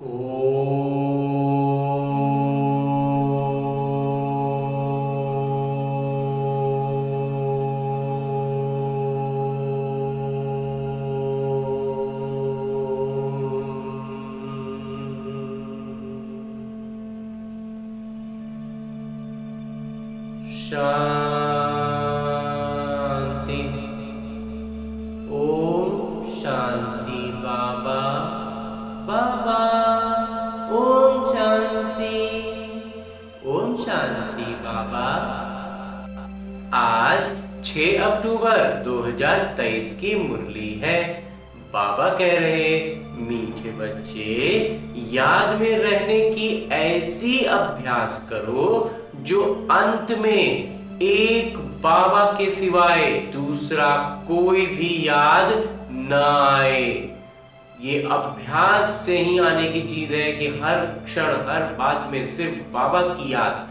ओ शांति। ओम शांति बाबा। बाबा ओम शांति। ओम शांति बाबा। आज 6 अक्टूबर 2023 की मुरली है। बाबा कह रहे, मीठे बच्चे, याद में रहने की ऐसी अभ्यास करो जो अंत में एक बाबा के सिवाय दूसरा कोई भी याद न आए। ये अभ्यास से ही आने की चीज है कि हर क्षण हर बात में सिर्फ बाबा की याद,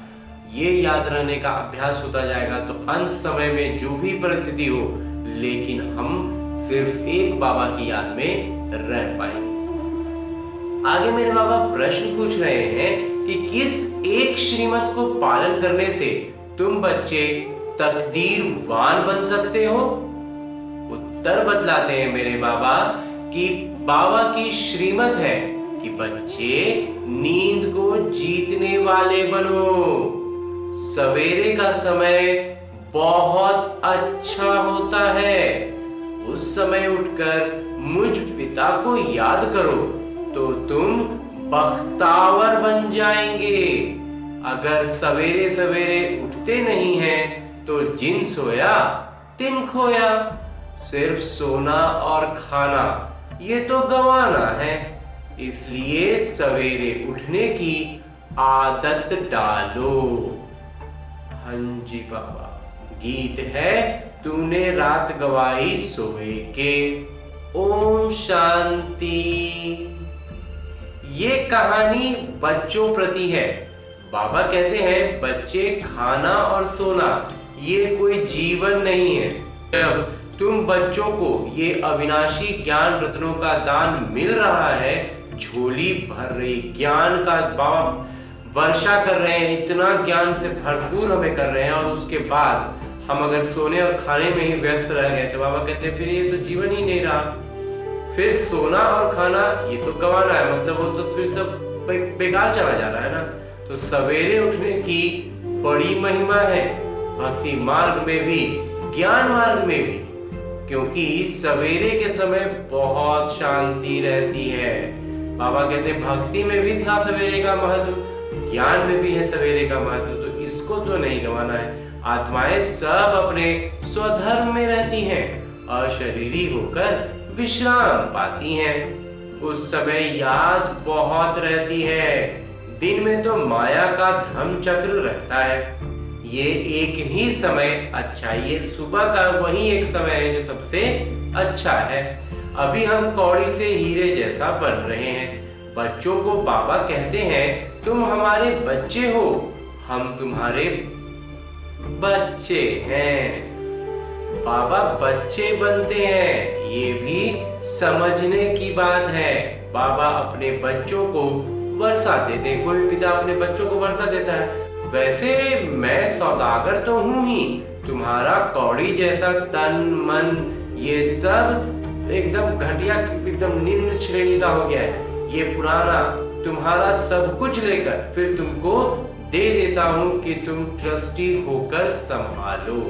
ये याद रहने का अभ्यास होता जाएगा तो अंत समय में जो भी परिस्थिति हो, लेकिन हम सिर्फ एक बाबा की याद में रह पाएंगे। आगे मेरे बाबा प्रश्न पूछ रहे हैं कि किस एक श्रीमत को पालन करने से तुम बच्चे तकदीरवान बन सकते हो। उत्तर बतलाते हैं मेरे बाबा कि बाबा की श्रीमत है कि बच्चे नींद को जीतने वाले बनो। सवेरे का समय बहुत अच्छा होता है। उस समय उठकर मुझ पिता को याद करो तो तुम बख्तावर बन जाएंगे। अगर सवेरे सवेरे उठते नहीं हैं तो जिन सोया तिन खोया। सिर्फ सोना और खाना ये तो गंवाना है, इसलिए सवेरे उठने की आदत डालो। हाँ जी बाबा। गीत है तूने रात गवाई सोए के। ओम शांति। ये कहानी बच्चों प्रति है। बाबा कहते हैं बच्चे, खाना और सोना ये कोई जीवन नहीं है। जब तुम बच्चों को ये अविनाशी ज्ञान रत्नों का दान मिल रहा है, झोली भर रही ज्ञान का बाबा वर्षा कर रहे हैं, इतना ज्ञान से भरपूर हमें कर रहे हैं, और उसके बाद हम अगर सोने और खाने में ही व्यस्त रह गए तो बाबा कहते हैं फिर ये तो जीवन ही नहीं रहा। फिर सोना और खाना ये तो गंवाना है, मतलब वो तो फिर सब बेकार चला जा रहा है ना। तो सवेरे उठने की बड़ी महिमा है, भक्ति मार्ग में भी ज्ञान मार्ग में भी, क्योंकि सवेरे के समय बहुत शांति रहती है। बाबा कहते हैं भक्ति में भी था सवेरे का महत्व, ज्ञान में भी है सवेरे का महत्व, तो इसको तो नहीं गंवाना है। आत्माएं सब अपने स्वधर्म में रहती हैं, अशरीरी होकर विश्राम पाती हैं। उस समय याद बहुत रहती है। दिन में तो माया का धर्म चक्र रहता है। ये एक ही समय अच्छा, ये सुबह का वही एक समय है जो सबसे अच्छा है। अभी हम कौड़ी से हीरे जैसा बन रहे हैं। बच्चों को बाबा कहते हैं तुम हमारे बच्चे हो, हम तुम्हारे बच्चे हैं। बाबा बच्चे बनते हैं, ये भी समझने की बात है। बाबा अपने बच्चों को वर्षा देते हैं, कोई पिता अपने बच्चों को वर्षा देता है। वैसे मैं सौदागर तो हूं ही, तुम्हारा कौड़ी जैसा तन मन ये सब एकदम घटिया, एकदम निम्न श्रेणी का हो गया है। ये पुराना तुम्हारा सब कुछ लेकर फिर तुमको दे देता हूं कि तुम ट्रस्टी होकर संभालो।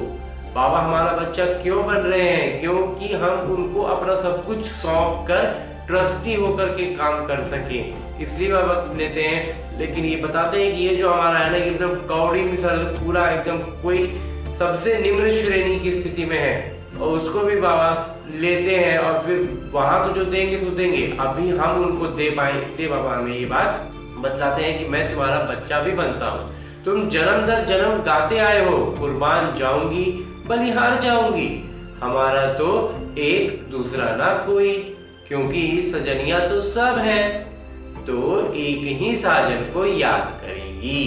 बाबा हमारा बच्चा क्यों बन रहे हैं? क्योंकि हम उनको अपना सब कुछ सौंप कर ट्रस्टी होकर के काम कर सके, इसलिए बाबा लेते हैं। लेकिन ये बताते हैं कि ये जो हमारा है ना, एकदम कौड़ी मिसाल, पूरा एकदम कोई सबसे निम्न श्रेणी की स्थिति में है, और उसको भी बाबा लेते हैं, और फिर वहां तो जो देंगे सो देंगे, अभी हम उनको दे पाए, इसलिए बाबा हमें ये बात बतलाते हैं कि मैं तुम्हारा बच्चा भी बनता हूँ। तुम जन्म दर जन्म गाते आए हो, कुर्बान जाऊंगी बलिहार जाऊंगी, हमारा तो एक दूसरा ना कोई, क्योंकि सजनिया तो सब है, तो एक ही साजन को याद करेंगी।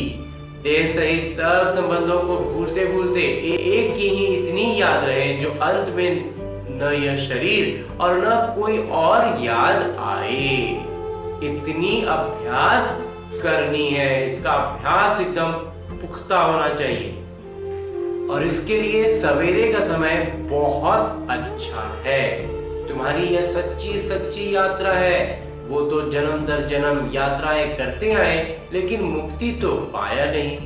देह सहित सब संबंधों को भूलते भूलते एक की ही इतनी याद रहे जो अंत में न यह शरीर और न कोई और याद आए। इतनी अभ्यास करनी है, इसका अभ्यास एकदम पुख्ता होना चाहिए। और इसके लिए सवेरे का समय बहुत अच्छा है। तुम्हारी यह सच्ची सच्ची यात्रा है। वो तो जन्म दर जन्म यात्राएं करते आए, लेकिन मुक्ति तो पाया नहीं,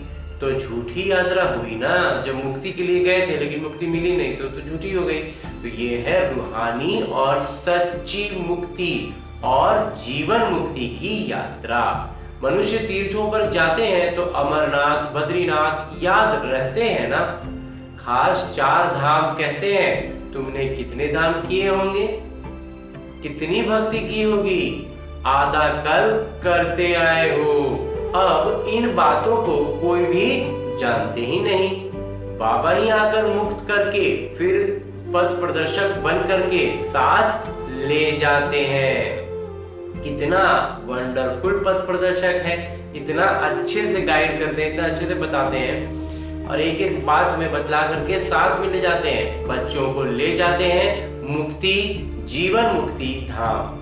तो झूठी यात्रा हुई ना। जब मुक्ति के लिए गए थे लेकिन मुक्ति मिली नहीं, तो झूठी हो गई। तो ये है रूहानी और सच्ची मुक्ति और जीवन मुक्ति की यात्रा। मनुष्य तीर्थों पर जाते हैं तो अमरनाथ, बद्रीनाथ याद रहते हैं ना। खास 4 धाम कहते हैं। तुमने कितने धाम किए होंगे, कितनी भक्ति की होगी, आधा कल्प करते आए हो। अब इन बातों को कोई भी जानते ही नहीं। बाबा ही आकर मुक्त करके फिर पथ प्रदर्शक बन करके साथ ले जाते हैं। कितना वंडरफुल पथ प्रदर्शक है, इतना अच्छे से गाइड करते हैं, इतना अच्छे से बताते हैं और एक एक बात में बतला करके साथ में ले जाते हैं। बच्चों को ले जाते हैं मुक्ति, जीवन मुक्ति धाम।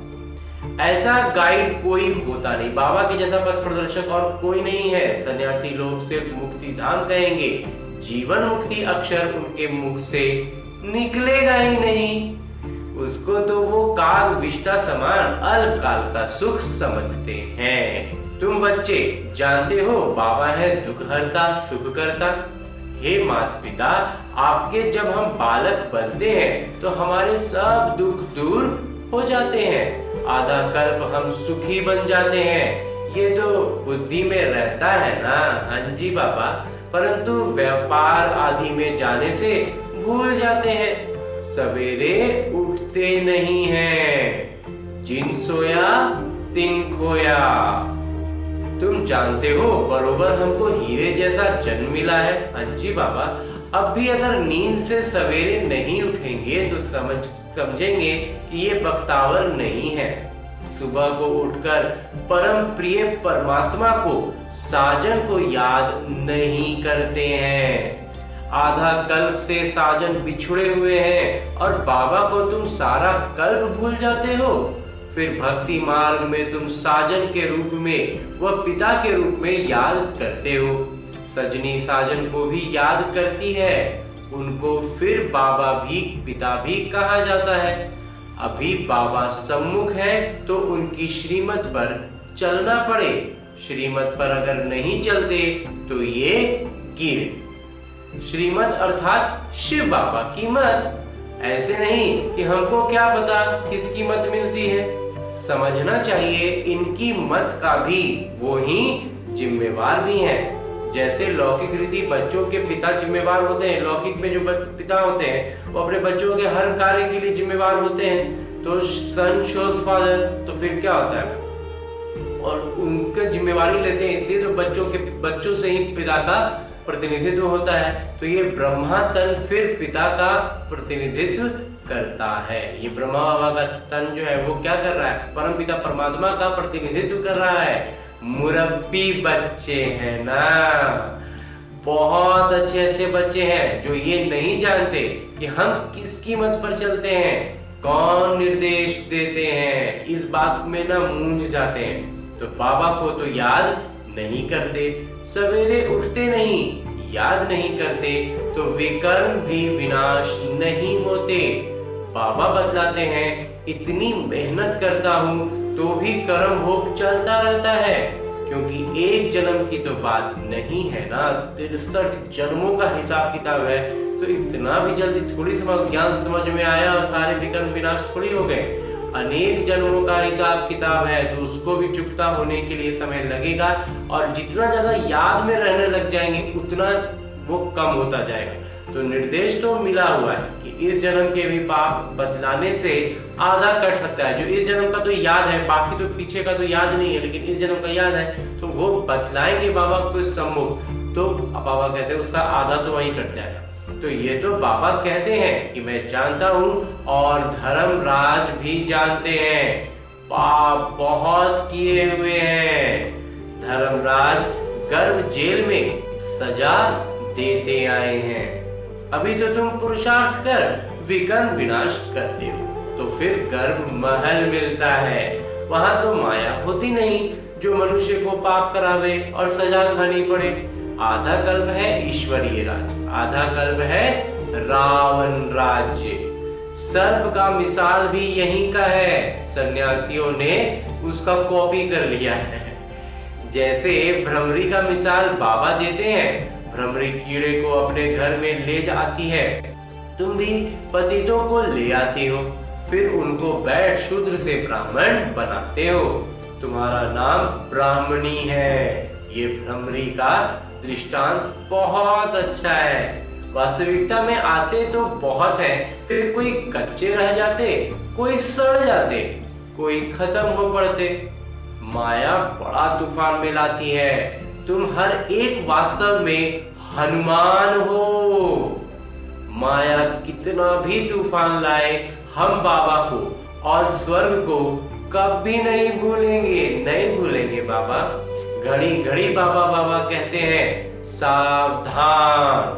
ऐसा गाइड कोई होता नहीं, बाबा के जैसा पथ प्रदर्शक और कोई नहीं है। सन्यासी लोग सिर्फ मुक्ति धाम कहेंगे, जीवन मुक्ति अक्षर उनके मुख से निकलेगा ही नहीं। उसको तो वो काल विष्टा समान अल्पकाल का सुख समझते हैं। तुम बच्चे जानते हो बाबा है दुख हरता सुख करता। हे माता पिता, आपके जब हम बालक बनते हैं तो हमारे सब दुख दूर हो जाते हैं, आधा कल्प हम सुखी बन जाते हैं। ये तो बुद्धि में रहता है ना। हाँ जी बाबा, परंतु व्यापार आदि में जाने से भूल जाते हैं। सवेरे उठते नहीं हैं, जिन सोया तिन खोया। तुम जानते हो बरोबर हमको हीरे जैसा जन्म मिला है। हाँ जी बाबा, अब भी अगर नींद से सवेरे नहीं उठेंगे तो समझेंगे कि ये बख्तावर नहीं है। सुबह को उठकर परम प्रिय परमात्मा को, साजन को याद नहीं करते हैं। आधा कल्प से साजन बिछुड़े हुए हैं और बाबा को तुम सारा कल्प भूल जाते हो। फिर भक्ति मार्ग में तुम साजन के रूप में व पिता के रूप में याद करते हो। सजनी साजन को भी याद करती है, उनको फिर बाबा भी पिता भी कहा जाता है। अभी बाबा सम्मुख है तो उनकी श्रीमत पर चलना पड़े। श्रीमत पर अगर नहीं चलते तो ये गिर। श्रीमत अर्थात शिव बाबा की मत। ऐसे नहीं कि हमको क्या पता किसकी मत मिलती है। समझना चाहिए इनकी मत का भी वो ही जिम्मेवार भी हैं। जैसे लौकिक रीति बच्चों के पिता जिम्मेवार होते हैं, लौकिक में जो पिता होते हैं वो अपने बच्चों के हर कार्य के लिए जिम्मेवार होते हैं। तो सन शोज फादर, तो फिर क्या होता है, और उनका जिम्मेवारी लेते हैं, इसलिए तो बच्चों से ही पिता का प्रतिनिधित्व होता है। तो ये ब्रह्मा तन फिर पिता का प्रतिनिधित्व करता है। ये ब्रह्मा बाबा का तन जो है वो क्या कर रहा है, परम पिता परमात्मा का प्रतिनिधित्व कर रहा है। मुरब्बी बच्चे हैं ना, बहुत अच्छे अच्छे बच्चे हैं जो ये नहीं जानते कि हम किसकी मत पर चलते हैं, कौन निर्देश देते हैं। इस बात में ना मूंझ जाते हैं। तो बाबा को तो याद नहीं करते, सवेरे उठते नहीं, याद नहीं करते, तो विकर्म भी विनाश नहीं होते। बाबा बतलाते हैं, इतनी मेहनत करता हूँ तो भी कर्म भोग चलता रहता है, क्योंकि एक जन्म की तो बात नहीं है ना, 63 जन्मों का हिसाब किताब है। तो इतना भी जल्दी थोड़ी ज्ञान समझ में आया और सारे विकर्म विनाश थोड़ी हो गए। अनेक जन्मों का हिसाब किताब है, तो उसको भी चुकता होने के लिए समय लगेगा। और जितना ज्यादा याद में रहने लग जाएंगे उतना वो कम होता जाएगा। तो निर्देश तो मिला हुआ है कि इस जन्म के भी पाप बदलाने से आधा कट सकता है। जो इस जन्म का तो याद है, बाकी तो पीछे का तो याद नहीं है, लेकिन इस जन्म का याद है, तो वो बतलाएंगे बाबा को सम्मुख। तो बाबा कहते हैं उसका आधा तो वहीं कट जाएगा। तो ये तो बाबा कहते हैं कि मैं जानता हूँ, और धर्मराज भी जानते हैं, पाप बहुत किए हुए हैं। धर्मराज गर्भ जेल में सजा देते आए हैं। अभी तो तुम पुरुषार्थ कर विघ्न विनाश करते हो, तो फिर गर्भ महल मिलता है। वहां तो माया होती नहीं जो मनुष्य को पाप करावे और सजा खानी पड़े। आधा कल्प है ईश्वरीय राज, आधा कल्प है रावण राज्य। सर्प का मिसाल भी यहीं का है, सन्यासियों ने उसका कॉपी कर लिया है। जैसे भ्रमरी का मिसाल बाबा देते हैं, भ्रमरी कीड़े को अपने घर में ले जाती है, तुम भी पतितों को ले आती हो, फिर उनको बैठ शूद्र से ब्राह्मण बनाते हो। तुम्हारा नाम ब्राह्मणी है। ये भ्रमरी का दृष्टांत बहुत अच्छा है। वास्तविकता में आते तो बहुत है, फिर कोई कच्चे रह जाते, कोई सड़ जाते, कोई खत्म हो पड़ते। माया बड़ा तूफान में लाती है। तुम हर एक वास्तव में हनुमान हो। माया कितना भी तूफान लाए, हम बाबा को और स्वर्ग को कभी नहीं भूलेंगे, नहीं भूलेंगे बाबा। घड़ी घड़ी बाबा बाबा कहते हैं, सावधान।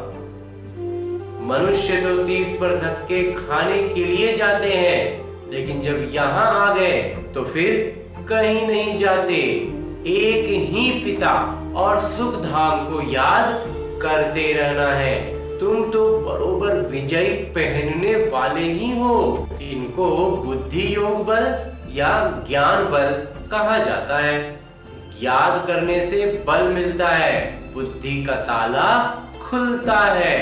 मनुष्य तो तीर्थ पर धक्के खाने के लिए जाते हैं, लेकिन जब यहाँ आ गए तो फिर कहीं नहीं जाते। एक ही पिता और सुख धाम को याद करते रहना है। तुम तो बरोबर विजय पहनने वाले ही हो। इनको बुद्धि योग बल या ज्ञान बल कहा जाता है। याद करने से बल मिलता है, बुद्धि का ताला खुलता है।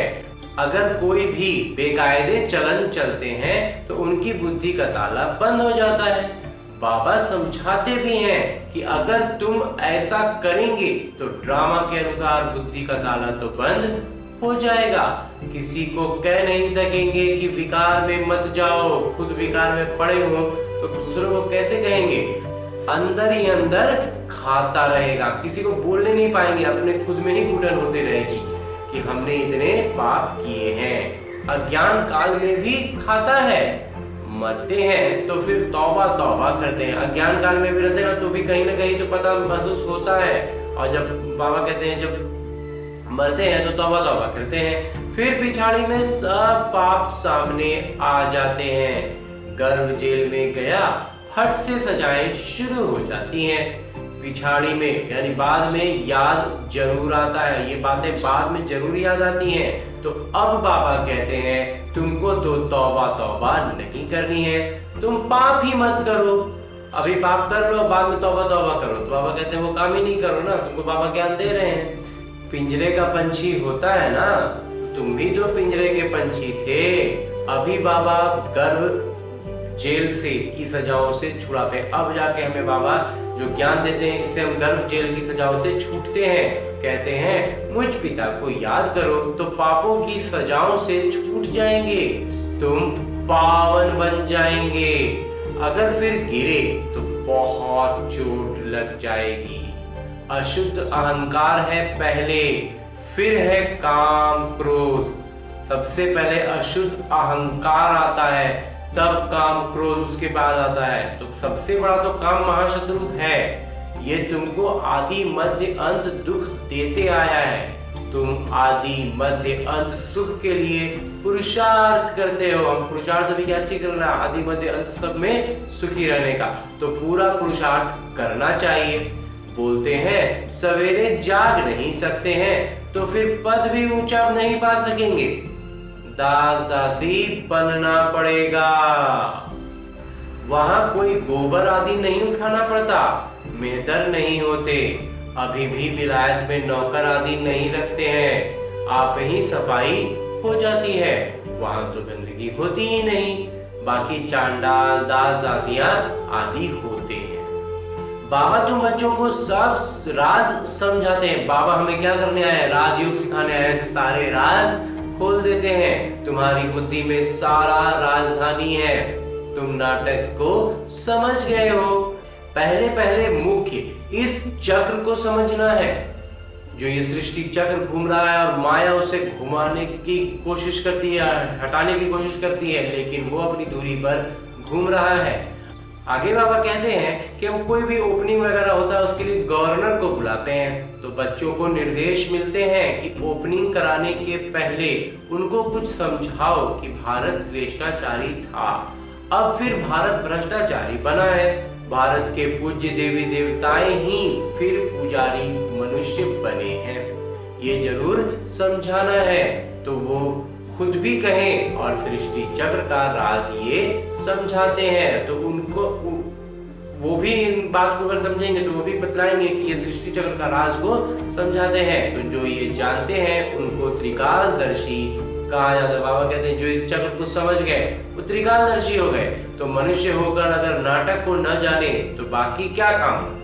अगर कोई भी बेकायदे चलन चलते हैं तो उनकी बुद्धि का ताला बंद हो जाता है। बाबा समझाते भी हैं कि अगर तुम ऐसा करेंगे तो ड्रामा के अनुसार बुद्धि का ताला तो बंद हो जाएगा। किसी को कह नहीं सकेंगे कि विकार में मत जाओ, खुद विकार में पड़े हो तो दूसरों को कैसे कहेंगे। अंदर ही अंदर खाता रहेगा, किसी को बोलने नहीं पाएंगे, अपने खुद में ही घुटन होती रहेगी कि हमने इतने पाप किए हैं। अज्ञान काल में भी खाता है, मरते हैं तो फिर तौबा तौबा करते हैं। अज्ञान काल में भी रहते हैं तो भी कहीं ना कहीं तो पता महसूस होता है, और जब बाबा कहते हैं जब मरते हैं तो तौबा तौबा करते हैं। फिर पिछाड़ी में सब पाप सामने आ जाते हैं। गर्भ जेल में गया, फट से सजाएं शुरू हो जाती हैं। पिछाड़ी में यानी बाद में याद जरूर आता है, ये बातें बाद में जरूर याद आती हैं। तो अब बाबा कहते हैं तुमको तो तौबा तौबा नहीं करनी है, तुम पाप ही मत करो। अभी पाप कर लो, बाद में तौबा तौबा करो। तो बाबा कहते हैं वो काम ही नहीं करो ना, तुमको बाबा ज्ञान दे रहे हैं। पिंजरे का पंछी होता है ना, तुम भी तो पिंजरे के पंछी थे। अभी बाबा गर्भ जेल से की सजाओं से छुड़ाते हैं। अब जाके हमें बाबा जो ज्ञान देते हैं, इससे हम गर्भ जेल की सजाओं से छूटते हैं। कहते हैं मुझ पिता को याद करो तो पापों की सजाओं से छूट जाएंगे, तुम पावन बन जाएंगे। अगर फिर गिरे तो बहुत चोट लग जाएगी। अशुद्ध अहंकार है पहले, फिर है काम क्रोध। सबसे पहले अशुद्ध अहंकार आता है, तब काम क्रोध उसके बाद आता है। तो सबसे बड़ा तो काम महाशत्रु है। ये तुमको आदि मध्य अंत दुख देते आया है। तुम आदि मध्य अंत सुख के लिए पुरुषार्थ करते हो। हम पुरुषार्थ भी क्या चीज करना, आदि मध्य अंत सब में सुखी रहने का, तो पूरा पुरुषार्थ करना चाहिए। बोलते हैं सवेरे जाग नहीं सकते हैं तो फिर पद भी ऊंचा नहीं पा सकेंगे, दास दासी बनना पड़ेगा। वहां कोई गोबर आदि नहीं उठाना पड़ता, मेहतर नहीं होते। अभी भी विलायत में नौकर आदि नहीं रखते हैं, आप ही सफाई हो जाती है। वहां तो गंदगी होती ही नहीं, बाकी चांडाल दास दासियां आदि होते हैं। बाबा तुम बच्चों को सब राज समझाते हैं। बाबा हमें क्या करने आए हैं, राजयोग सिखाने आए हैं। तो सारे राज खोल देते हैं। तुम्हारी बुद्धि में सारा राजधानी है, तुम नाटक को समझ गए हो। पहले पहले मुख्य इस चक्र को समझना है, जो ये सृष्टि चक्र घूम रहा है और माया उसे घुमाने की कोशिश करती है, हटाने की कोशिश करती है, लेकिन वो अपनी दूरी पर घूम रहा है। आगे बाबा कहते हैं कि हम कोई भी ओपनिंग वगैरह होता है उसके लिए गवर्नर को बुलाते हैं। तो बच्चों को निर्देश मिलते हैं कि ओपनिंग कराने के पहले उनको कुछ समझाओ कि भारत श्रेष्ठाचारी था, अब फिर भारत भ्रष्टाचारी बना है। भारत के पूज्य देवी देवताएं ही फिर पुजारी मनुष्य बने हैं। ये जरूर समझाना है तो वो खुद भी कहें और सृष्टि चक्र का राज ये समझाते हैं, तो उनको वो भी इन बात को अगर समझेंगे तो वो भी बतलाएंगे कि ये सृष्टि चक्र का राज को समझाते हैं। तो जो ये जानते हैं उनको त्रिकालदर्शी कहा जाता है। बाबा कहते हैं जो इस चक्र को समझ गए वो त्रिकालदर्शी हो गए। तो मनुष्य होकर अगर नाटक को न जाने तो बाकी क्या काम।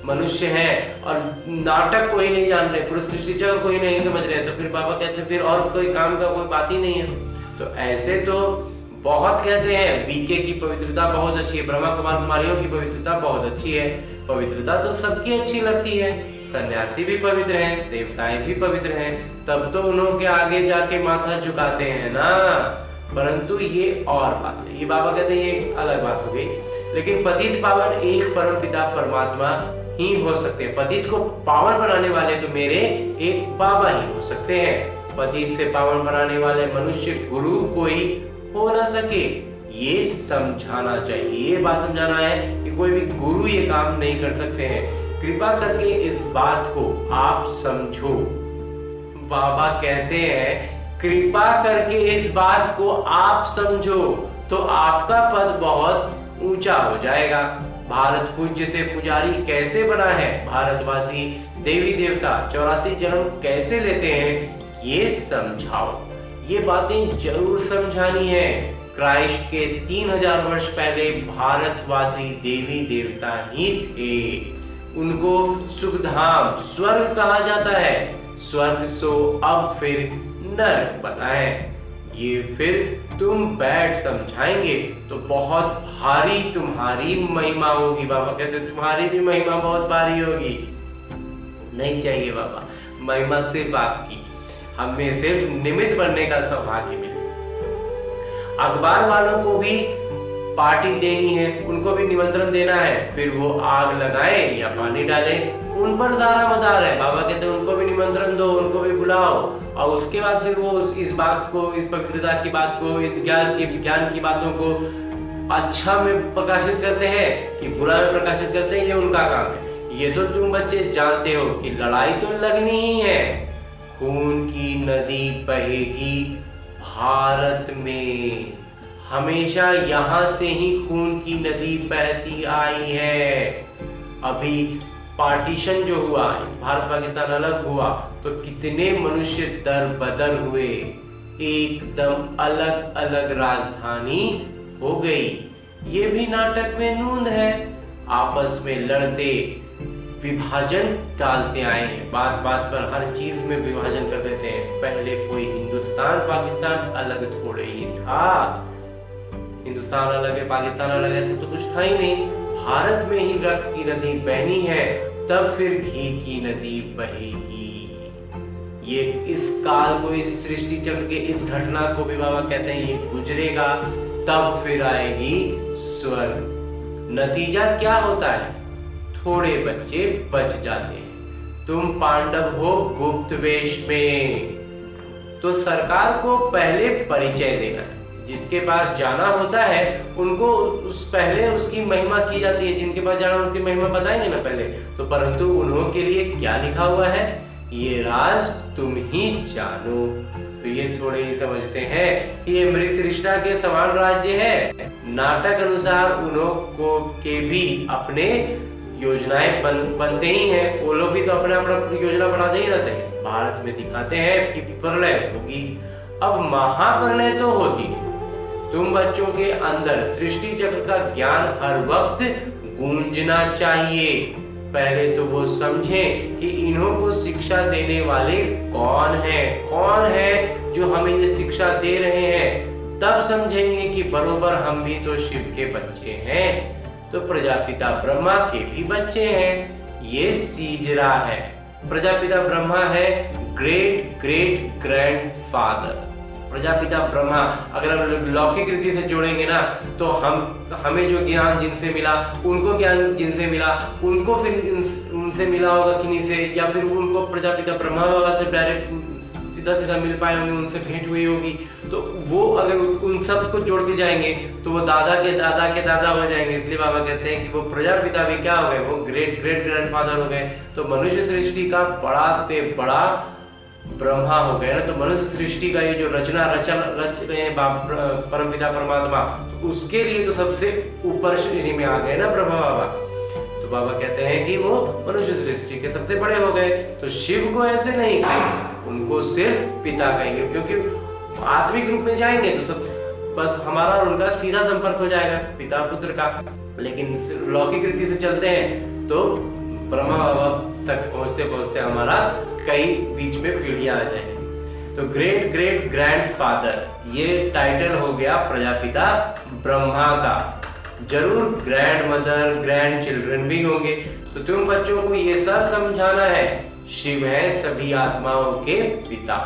मनुष्य हैं और नाटक को ही नहीं जान रहे, पूरे सृष्टि चक्र को ही नहीं समझ रहे, तो फिर बाबा कहते हैं फिर और कोई काम का कोई बात ही नहीं है। तो ऐसे तो बहुत कहते हैं बीके की पवित्रता बहुत अच्छी है, ब्रह्मा कुमार कुमारियों की पवित्रता बहुत अच्छी है। पवित्रता तो सबकी अच्छी लगती है, सन्यासी भी पवित्र हैं, देवताएं भी पवित्र हैं, तब तो उन्हों के आगे जाके माथा झुकाते हैं ना। परंतु ये और बात है, ये बाबा कहते हैं ये अलग बात हो गई। लेकिन पतित पावन एक परम पिता परमात्मा ही हो सकते हैं। पतित को पावन बनाने वाले तो मेरे एक बाबा ही हो सकते हैं। पतित से पावन बनाने वाले मनुष्य गुरु कोई हो ना सके, ये समझाना चाहिए। ये बात समझाना है कि कोई भी गुरु ये काम नहीं कर सकते हैं। कृपा करके इस बात को आप समझो। बाबा कहते हैं कृपा करके इस बात को आप समझो तो आपका पद बहुत ऊंचा हो जाएगा। भारत पूज्य से पुजारी कैसे बना है, भारतवासी देवी देवता 84 जन्म कैसे लेते हैं, ये समझाओ। ये बातें जरूर समझानी है। क्राइस्ट के 3000 वर्ष पहले भारतवासी देवी देवता ही थे। उनको सुखधाम स्वर्ग कहा जाता है। स्वर्ग सो अब फिर नरक बताए। ये फिर तुम बैठ समझाएंगे तो बहुत भारी तुम्हारी महिमा होगी। बाबा कहते तुम्हारी भी महिमा बहुत भारी होगी। नहीं चाहिए बाबा, महिमा सिर्फ आपकी, हमें सिर्फ निमित्त बनने का सौभाग्य मिले। अखबार वालों को भी पार्टी देनी है, उनको भी निमंत्रण देना है, फिर वो आग लगाए या पानी डाले उन पर सारा मदार है। बाबा कहते हैं उनको भी निमंत्रण दो, उनको भी बुलाओ, और उसके बाद फिर वो इस बात को, इस पवित्रता की बात को, इस ज्ञान की बातों को अच्छा में प्रकाशित करते हैं कि बुरा में प्रकाशित करते हैं, ये उनका काम है। ये तो तुम बच्चे जानते हो कि लड़ाई तो लगनी ही है। खून की नदी बहेगी भारत में, हमेशा यहाँ से ही खून की नदी बहती आई है। अभी पार्टीशन जो हुआ, भारत पाकिस्तान अलग हुआ, तो कितने मनुष्य दर बदर हुए, एकदम अलग अलग राजधानी हो गई। ये भी नाटक में नूंद है। आपस में लड़ते विभाजन डालते आए हैं, बात बात पर हर चीज में विभाजन कर देते हैं। पहले कोई हिंदुस्तान पाकिस्तान अलग थोड़े ही था। हिंदुस्तान अलग है, पाकिस्तान अलग है, ऐसा तो कुछ था ही नहीं। भारत में ही रक्त की नदी बहनी है, तब फिर घी की नदी बहेगी। ये इस काल को, इस सृष्टि चक्र के इस घटना को भी बाबा कहते हैं ये गुजरेगा, तब फिर आएगी स्वर्ग। नतीजा क्या होता है? थोड़े बच्चे बच जाते हैं। तुम पांडव हो गुप्त वेश में, तो सरकार को पहले परिचय देना है। जिसके पास जाना होता है उनको उस पहले उसकी महिमा की जाती है। जिनके पास जाना उसकी महिमा बताएंगे ना पहले तो, परंतु उन्हों के लिए क्या लिखा हुआ है ये राज तुम ही जानो। तो ये थोड़े ही समझते हैं कि ये मृत तृष्णा के समान राज्य है। नाटक अनुसार उन्हों को के भी अपने योजनाएं बनते ही हैं। वो लोग भी तो अपने अपना योजना बनाते ही रहते हैं। भारत में दिखाते हैं कि प्रलय होगी, अब महाप्रलय तो होती है। तुम बच्चों के अंदर सृष्टि चक्र का ज्ञान हर वक्त गूंजना चाहिए। पहले तो वो समझें कि इन्हों को शिक्षा देने वाले कौन है जो हमें ये शिक्षा दे रहे हैं। तब समझेंगे कि बरोबर हम भी तो शिव के बच्चे हैं, तो प्रजापिता ब्रह्मा के भी बच्चे हैं। ये सीजरा है। प्रजापिता ब्रह्मा है great great grandfather. Prajapita Brahma अगर हम लौकिक रीति से जोड़ेंगे ना तो हमें जो ज्ञान जिनसे मिला, उनको ज्ञान जिनसे मिला, उनको फिर उनसे मिला होगा किन्हीं से, या फिर उनको प्रजापिता ब्रह्मा बाबा से डायरेक्ट सीधा सीधा मिल पाए होंगे, उनसे भेंट हुई होगी। तो वो अगर उन सब को जोड़ते जाएंगे तो वो दादा के दादा के दादा हो जाएंगे। इसलिए बाबा कहते हैं कि वो प्रजापिता भी क्या हो गए, वो ग्रेट ग्रेट ग्रैंडफादर हो गए। तो मनुष्य सृष्टि का बड़ा से बड़ा ब्रह्मा हो गए ना। तो मनुष्य सृष्टि का ये जो रच रहे हैं परमपिता परमात्मा, तो उसके लिए तो सबसे ऊपर श्रेणी में आ गए ना ब्रह्मा बाबा। तो बाबा कहते हैं कि वो मनुष्य सृष्टि के सबसे बड़े हो गए। तो शिव को ऐसे नहीं कहेंगे, उनको सिर्फ पिता कहेंगे, क्योंकि आत्मिक रूप में जाएंगे तो सब बस हमारा और उनका सीधा संपर्क हो जाएगा पिता पुत्र का। लेकिन लौकिक रीति से चलते हैं तो ब्रह्मा बाबा तक पहुंचते पहुंचते हमारा कई बीच में पीढ़ियां आ जाएंगी। तो ग्रेट ग्रेट ग्रैंडफादर ये टाइटल हो गया प्रजापिता ब्रह्मा का। जरूर ग्रैंड मदर ग्रैंड चिल्ड्रन भी होंगे। तो तुम बच्चों को ये सब समझाना है, शिव है सभी आत्माओं के पिता।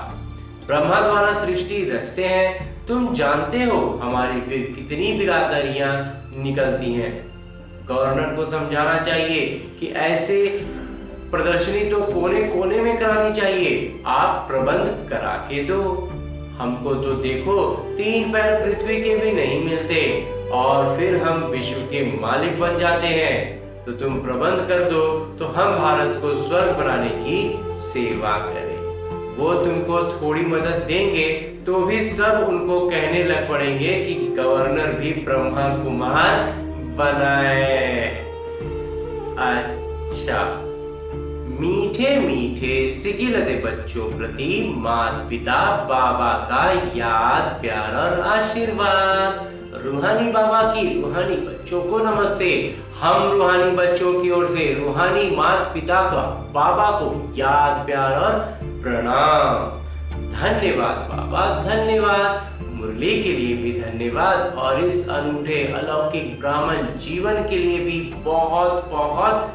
ब्रह्मा द्वारा सृष्टि रचते हैं। तुम जानते हो हमारी फिर कितनी बिरादरियां निकलती हैं। गवर्नर को समझाना चाहिए कि ऐसे प्रदर्शनी तो कोने कोने में करानी चाहिए, आप प्रबंध करा के दो। हमको तो देखो 3 पैर पृथ्वी के भी नहीं मिलते और फिर हम विश्व के मालिक बन जाते हैं। तो तुम प्रबंध कर दो तो हम भारत को स्वर्ग बनाने की सेवा करें। वो तुमको थोड़ी मदद देंगे तो भी सब उनको कहने लग पड़ेंगे कि गवर्नर भी ब्रह्मा कुमार बनाए। अच्छा, मीठे मीठे सिकिलते बच्चों प्रति माता पिता बाबा का याद प्यार और आशीर्वाद। रूहानी बाबा की रूहानी बच्चों को नमस्ते। हम रूहानी बच्चों की ओर से रूहानी माता पिता का बाबा को याद प्यार और प्रणाम। धन्यवाद बाबा, धन्यवाद। मुरली के लिए भी धन्यवाद और इस अनूठे अलौकिक ब्राह्मण जीवन के लिए भी बहुत बहुत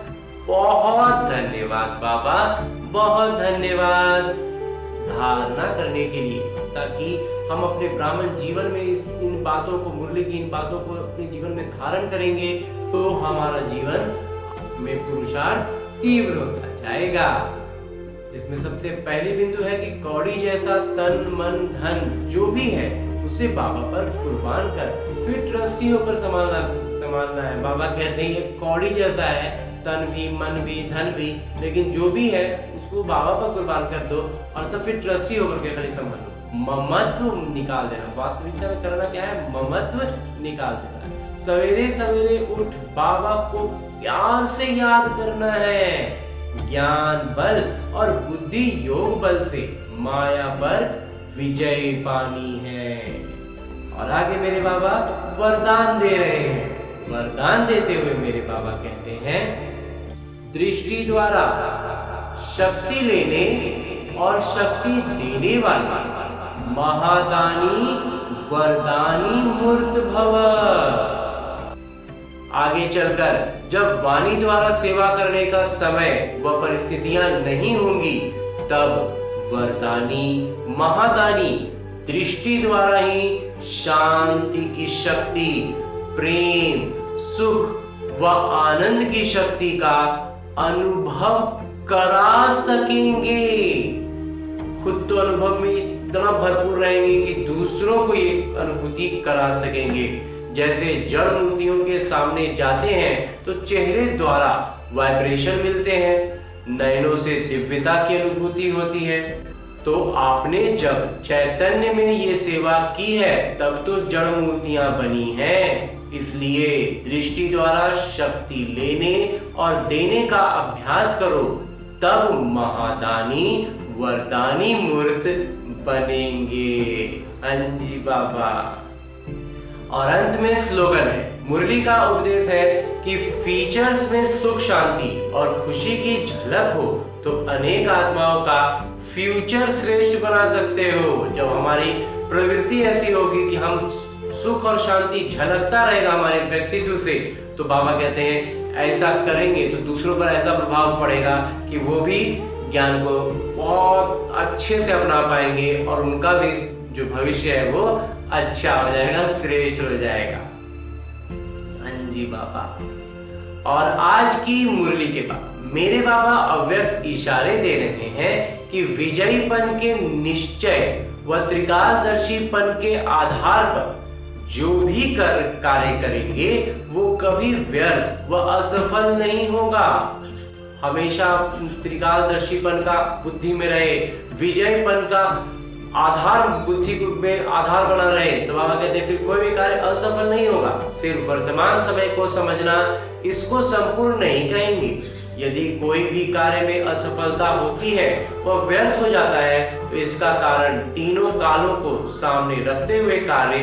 बहुत धन्यवाद बाबा, बहुत धन्यवाद। धारणा करने के लिए, ताकि हम अपने ब्राह्मण जीवन में इन बातों को, मुरली की इन बातों को अपने जीवन में धारण करेंगे तो हमारा जीवन में पुरुषार्थ तीव्र होता जाएगा। इसमें सबसे पहली बिंदु है कि कौड़ी जैसा तन मन धन जो भी है उसे बाबा पर कुर्बान कर, फिर ट्रस्टियों पर संभालना है। बाबा कहते हैं ये कौड़ी जैसा है, तन भी मन भी धन भी, लेकिन जो भी है उसको बाबा पर कुर्बान कर दो और तब फिर ट्रस्टी होकर के खाली संभालो। ममत्व निकाल देना, वास्तविकता में करना क्या है, ममत्व निकाल देना। सवेरे सवेरे उठ बाबा को प्यार से याद करना है। ज्ञान बल और बुद्धि योग बल से माया पर विजय पानी है। और आगे मेरे बाबा वरदान दे रहे हैं। वरदान देते हुए मेरे बाबा कहते हैं, दृष्टि द्वारा शक्ति लेने और शक्ति देने वाली महादानी वरदानी मूर्त भव। आगे चलकर जब वाणी द्वारा सेवा करने का समय व परिस्थितियां नहीं होंगी, तब वरदानी महादानी दृष्टि द्वारा ही शांति की शक्ति, प्रेम, सुख व आनंद की शक्ति का अनुभव करा सकेंगे। खुद तो अनुभव में इतना भरपूर रहेंगे कि दूसरों को ये अनुभूति करा सकेंगे। जैसे जड़ मूर्तियों के सामने जाते हैं तो चेहरे द्वारा वाइब्रेशन मिलते हैं, नयनों से दिव्यता की अनुभूति होती है। तो आपने जब चैतन्य में ये सेवा की है तब तो जड़ मूर्तियां बनी हैं। इसलिए दृष्टि द्वारा शक्ति लेने और देने का अभ्यास करो, तब महादानी वरदानी मूर्त बनेंगे। अंजी बाबा। और अंत में स्लोगन है, मुरली का उपदेश है कि फीचर्स में सुख शांति और खुशी की झलक हो तो अनेक आत्माओं का फ्यूचर श्रेष्ठ बना सकते हो। जब हमारी प्रवृत्ति ऐसी होगी कि हम सुख और शांति झलकता रहेगा हमारे व्यक्तित्व से, तो बाबा कहते हैं ऐसा करेंगे तो दूसरों पर ऐसा प्रभाव पड़ेगा कि वो भी ज्ञान को बहुत अच्छे से अपना पाएंगे और उनका भी जो भविष्य है वो अच्छा हो जाएगा, श्रेष्ठ हो जाएगा। अंजी बाबा। और आज की मुरली के बाद मेरे बाबा अव्यक्त इशारे दे रहे हैं कि विजयीपन के निश्चय वह त्रिकालदर्शीपन के आधार पर जो भी कार्य करेंगे वो कभी व्यर्थ व असफल नहीं होगा। हमेशा त्रिकालदर्शीपन का बुद्धि में रहे, विजयपन का आधार बुद्धि में आधार बना रहे, तो बाबा कहते फिर कोई भी कार्य असफल नहीं होगा। सिर्फ वर्तमान समय को समझना इसको संपूर्ण नहीं कहेंगे। यदि कोई भी कार्य में असफलता होती है, वह व्यर्थ हो जाता है, तो इसका कारण तीनों कालों को सामने रखते हुए कार्य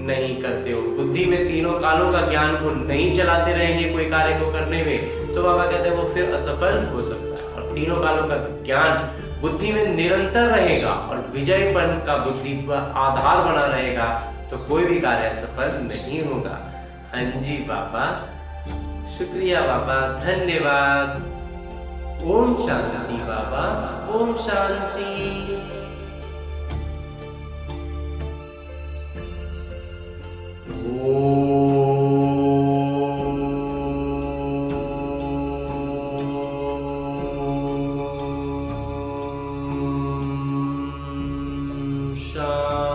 नहीं करते हो। बुद्धि में तीनों कालों का ज्ञान को नहीं चलाते रहेंगे कोई कार्य को करने में, तो बाबा कहते हैं वो फिर असफल हो सकता है। और तीनों कालों का ज्ञान बुद्धि में निरंतर रहेगा और विजयपन का बुद्धि पर आधार बना रहेगा, तो कोई भी कार्य असफल नहीं होगा। हाँ जी बाबा, शुक्रिया बाबा, धन्यवाद। ओम शांति बाबा, ओम शांति। शांति।